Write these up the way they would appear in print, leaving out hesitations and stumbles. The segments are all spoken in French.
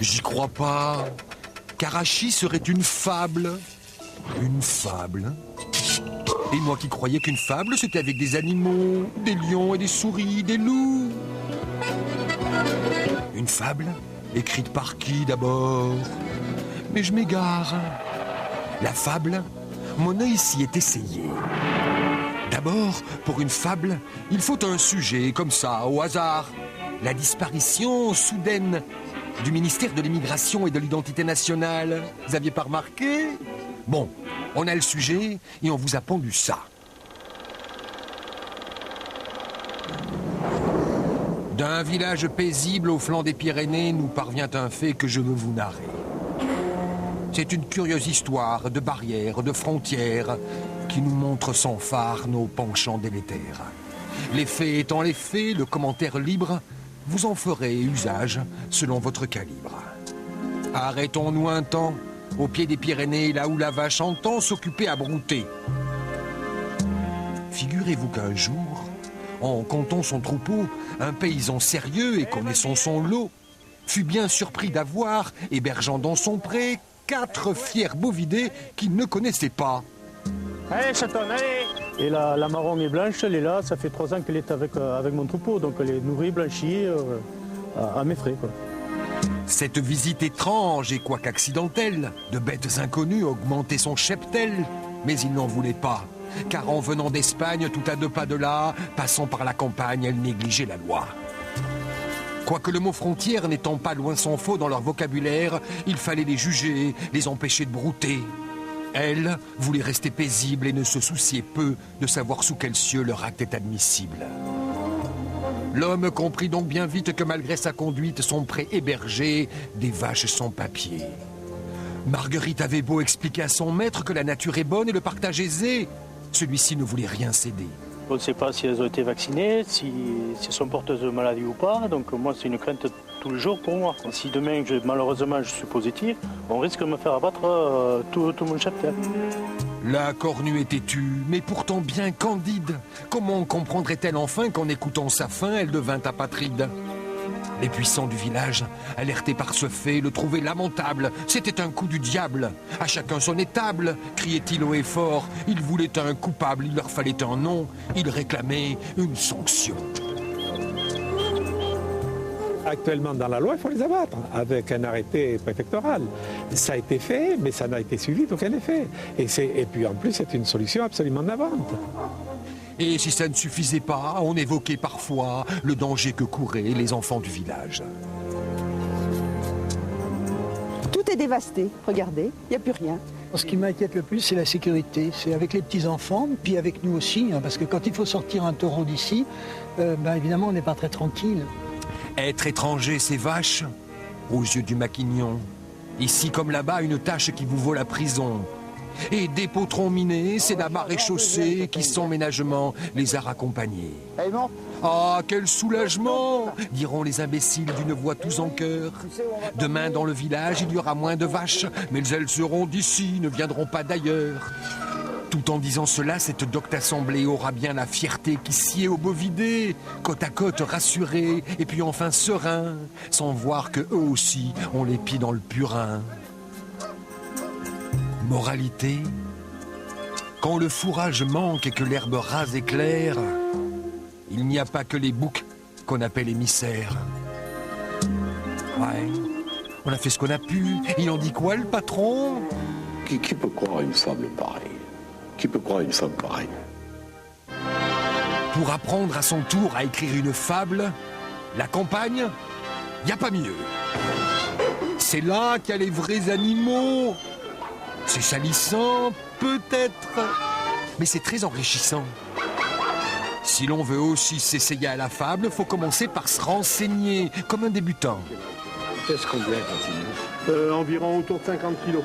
J'y crois pas. Karachi serait une fable. Une fable. Et moi qui croyais qu'une fable, c'était avec des animaux, des lions et des souris, des loups. Une fable? Écrite par qui d'abord? Mais je m'égare. La fable, mon œil s'y est essayé. D'abord, pour une fable, il faut un sujet, comme ça, au hasard. La disparition soudaine du ministère de l'Immigration et de l'Identité nationale. Vous aviez pas remarqué? Bon, on a le sujet et on vous a pondu ça. D'un village paisible au flanc des Pyrénées nous parvient un fait que je veux vous narrer. C'est une curieuse histoire de barrières, de frontières, qui nous montre sans phare nos penchants délétères. Les faits étant les faits, le commentaire libre, vous en ferez usage selon votre calibre. Arrêtons-nous un temps, au pied des Pyrénées, là où la vache entend s'occuper à brouter. Figurez-vous qu'un jour, en comptant son troupeau, un paysan sérieux et connaissant son lot, fut bien surpris d'avoir, hébergeant dans son pré, 4 fiers bovidés qu'il ne connaissait pas. Allez, chatonne, allez! Et la marron et blanche, elle est là, ça fait 3 ans qu'elle est avec mon troupeau, donc elle est nourrie, blanchie, à mes frais, quoi. Cette visite étrange et quoique accidentelle, de bêtes inconnues augmentait son cheptel, mais il n'en voulait pas, car en venant d'Espagne, tout à 2 pas de là, passant par la campagne, elle négligeait la loi. Quoique le mot frontière n'étant pas loin sans faux dans leur vocabulaire, il fallait les juger, les empêcher de brouter. Elle voulait rester paisible et ne se souciait peu de savoir sous quel cieux leur acte est admissible. L'homme comprit donc bien vite que malgré sa conduite, son pré hébergeait des vaches sans papier. Marguerite avait beau expliquer à son maître que la nature est bonne et le partage aisé, celui-ci ne voulait rien céder. On ne sait pas si elles ont été vaccinées, si elles sont porteuses de maladie ou pas, donc moi c'est une crainte tous les jours pour moi. Si demain, malheureusement, je suis positif, on risque de me faire abattre tout mon cheptel. La cornue était têtue, mais pourtant bien candide. Comment comprendrait-elle enfin qu'en écoutant sa faim, elle devint apatride? Les puissants du village, alertés par ce fait, le trouvaient lamentable. C'était un coup du diable. À chacun son étable, criait-il haut et fort. Ils voulaient un coupable, il leur fallait un nom. Ils réclamaient une sanction. Actuellement, dans la loi, il faut les abattre, avec un arrêté préfectoral. Ça a été fait, mais ça n'a été suivi d'aucun effet. Et puis en plus, c'est une solution absolument navrante. Et si ça ne suffisait pas, on évoquait parfois le danger que couraient les enfants du village. Tout est dévasté, regardez, il n'y a plus rien. Ce qui m'inquiète le plus, c'est la sécurité. C'est avec les petits-enfants, puis avec nous aussi, hein, parce que quand il faut sortir un taureau d'ici, évidemment, on n'est pas très tranquille. Être étranger, c'est vache, aux yeux du maquignon. Ici comme là-bas, une tâche qui vous vaut la prison. Et des potrons minés, c'est la maréchaussée qui, sans ménagement, les a raccompagnés. Ah, quel soulagement, diront les imbéciles d'une voix tous en chœur. Demain, dans le village, il y aura moins de vaches, mais elles seront d'ici, ne viendront pas d'ailleurs. Tout en disant cela, cette docte assemblée aura bien la fierté qui sied aux bovidés, côte à côte rassurés, et puis enfin sereins, sans voir que eux aussi ont les pieds dans le purin. Moralité, quand le fourrage manque et que l'herbe rase et claire, il n'y a pas que les boucs qu'on appelle émissaires. Ouais, on a fait ce qu'on a pu. Il en dit quoi, le patron? Qui peut croire à une fable pareille? Qui peut croire à une femme pareille? Pour apprendre à son tour à écrire une fable, la campagne, y a pas mieux. C'est là qu'il y a les vrais animaux. C'est salissant, peut-être, mais c'est très enrichissant. Si l'on veut aussi s'essayer à la fable, faut commencer par se renseigner, comme un débutant. Qu'est-ce qu'on vient continuer? Environ autour de 50 kilos.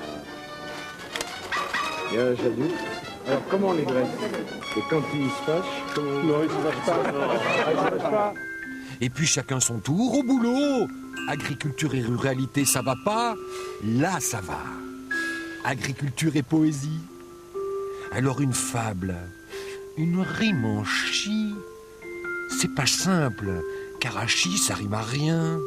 Il y a un jaloux. Alors comment on les graisse? Et quand ils se fâchent, Non, ils ne se fâchent pas. Et puis chacun son tour, au boulot. Agriculture et ruralité, ça va pas. Là, ça va. Agriculture et poésie. Alors une fable, une rime en chi, C'est pas simple. Karachi, ça rime à rien.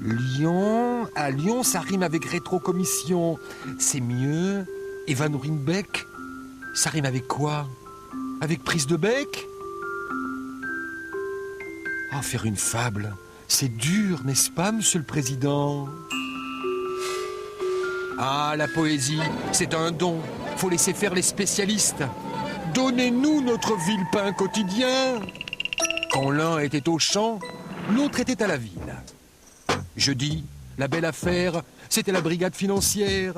Lyon, à Lyon, ça rime avec rétrocommission. C'est mieux. Et Van Ruymbeck, ça rime avec quoi? Avec prise de bec? Ah, faire une fable, c'est dur, n'est-ce pas, monsieur le président? Ah, la poésie, c'est un don. Faut laisser faire les spécialistes. Donnez-nous notre vil-pain quotidien. Quand l'un était au champ, l'autre était à la ville. Je dis, la belle affaire, c'était la brigade financière.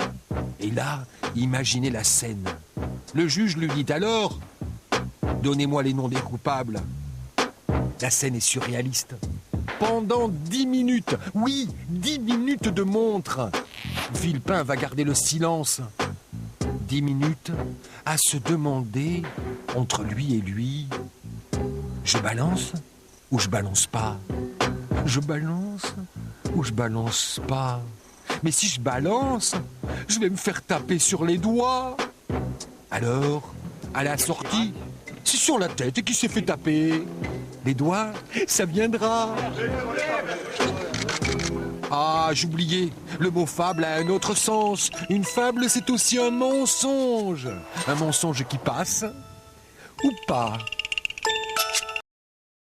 Et là, imaginez la scène. Le juge lui dit alors, donnez-moi les noms des coupables. La scène est surréaliste. Pendant 10 minutes, oui, 10 minutes de montre, Villepin va garder le silence. 10 minutes à se demander, entre lui et lui, je balance ou je balance pas? Je balance ou je balance pas? Mais si je balance, je vais me faire taper sur les doigts. Alors, à la sortie, c'est sur la tête qui s'est fait taper. Les doigts, ça viendra. Ah, j'oubliais, le mot fable a un autre sens. Une fable, c'est aussi un mensonge. Un mensonge qui passe ou pas.